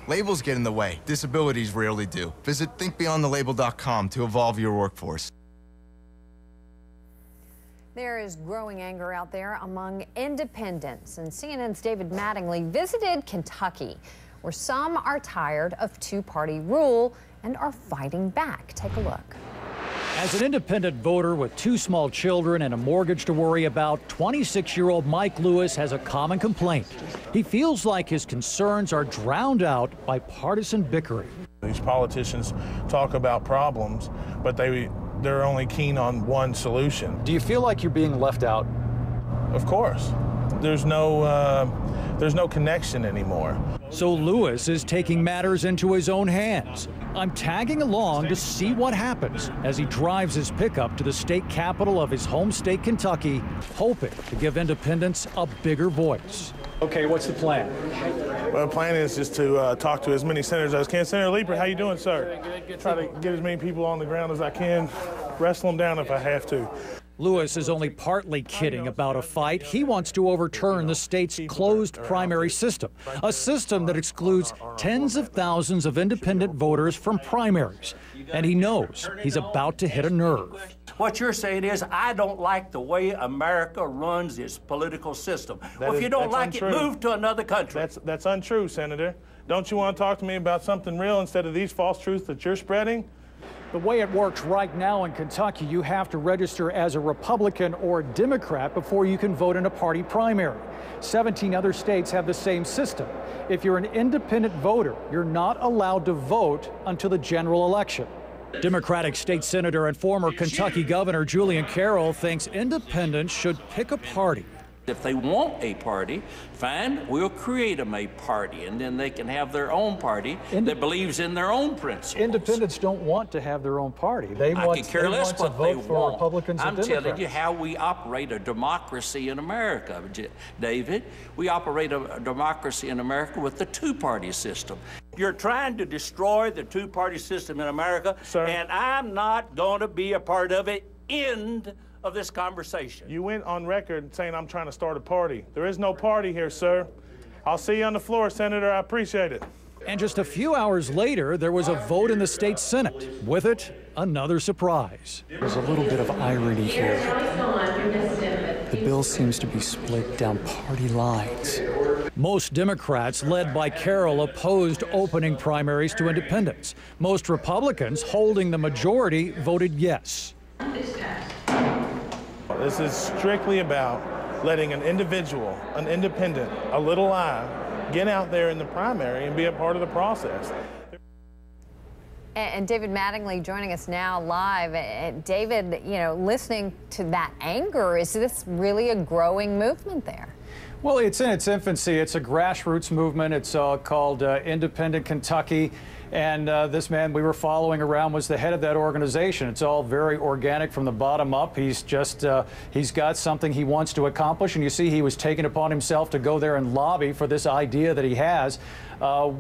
Labels get in the way. Disabilities rarely do. Visit thinkbeyondthelabel.com to evolve your workforce. There is growing anger out there among independents, and CNN's David Mattingly visited Kentucky, where some are tired of two-party rule and are fighting back. Take a look. As an independent voter with two small children and a mortgage to worry about, 26-year-old Mike Lewis has a common complaint. He feels like his concerns are drowned out by partisan bickering. These politicians talk about problems, but they're only keen on one solution. Do you feel like you're being left out? Of course. There's no connection anymore. So Lewis is taking matters into his own hands. I'm tagging along to see what happens as he drives his pickup to the state capital of his home state, Kentucky, hoping to give independents a bigger voice. Okay, what's the plan? Well, the plan is just to talk to as many senators as I can. Senator Leeper, how you doing, sir? Try to get as many people on the ground as I can, wrestle them down if I have to. Lewis is only partly kidding about a fight. He wants to overturn the state's closed primary system, a system that excludes tens of thousands of independent voters from primaries. And he knows he's about to hit a nerve. What you're saying is, I don't like the way America runs its political system. Well, if you don't like it, move to another country. That's untrue, Senator. Don't you want to talk to me about something real instead of these false truths that you're spreading? The way it works right now in Kentucky, you have to register as a Republican or Democrat before you can vote in a party primary. 17 other states have the same system. If you're an independent voter, you're not allowed to vote until the general election. Democratic state senator and former Kentucky governor Julian Carroll thinks independents should pick a party. If they want a party, fine, we'll create them a party, and then they can have their own party that believes in their own principles. Independents don't want to have their own party. They want to vote for Republicans and Democrats. I'm telling you how we operate a democracy in America, David. We operate a democracy in America with the two-party system. You're trying to destroy the two-party system in America, sir, and I'm not going to be a part of it. End of this conversation. You went on record saying I'm trying to start a party. There is no party here, sir. I'll see you on the floor, Senator. I appreciate it. And just a few hours later, there was a vote in the state Senate. With it, another surprise. There's a little bit of irony here. The bill seems to be split down party lines. Most Democrats, led by Carroll, opposed opening primaries to independents. Most Republicans, holding the majority, voted yes. This is strictly about letting an individual, an independent, a little I, get out there in the primary and be a part of the process. And David Mattingly joining us now live. David, you know, listening to that anger, is this really a growing movement there? Well, it's in its infancy. It's a grassroots movement. It's called Independent Kentucky. And this man we were following around was the head of that organization. It's all very organic from the bottom up. He's just, he's got something he wants to accomplish. And you see, he was taking upon himself to go there and lobby for this idea that he has.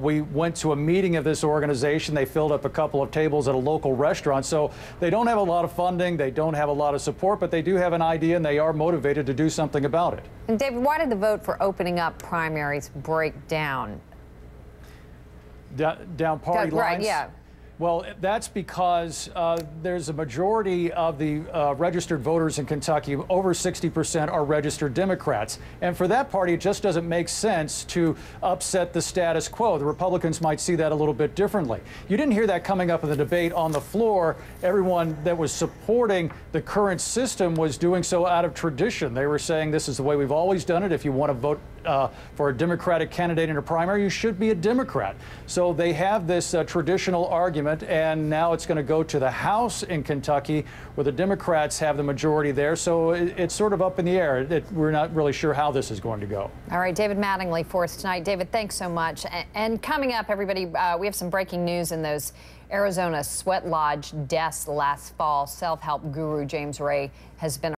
We went to a meeting of this organization. They filled up a couple of tables at a local restaurant. So they don't have a lot of funding. They don't have a lot of support, but they do have an idea and they are motivated to do something about it. And David, why did the vote for opening up primaries break down? Down party lines? Right, yeah. Well, that's because there's a majority of the registered voters in Kentucky, over 60% are registered Democrats. And for that party, it just doesn't make sense to upset the status quo. The Republicans might see that a little bit differently. You didn't hear that coming up in the debate on the floor. Everyone that was supporting the current system was doing so out of tradition. They were saying this is the way we've always done it. If you want to vote for a Democratic candidate in a primary, you should be a Democrat. So they have this traditional argument. And now it's going to go to the House in Kentucky, where the Democrats have the majority there. So it's sort of up in the air. We're not really sure how this is going to go. All right, David Mattingly for us tonight. David, thanks so much. And coming up, everybody, we have some breaking news in those Arizona sweat lodge deaths last fall. Self-help guru James Ray has been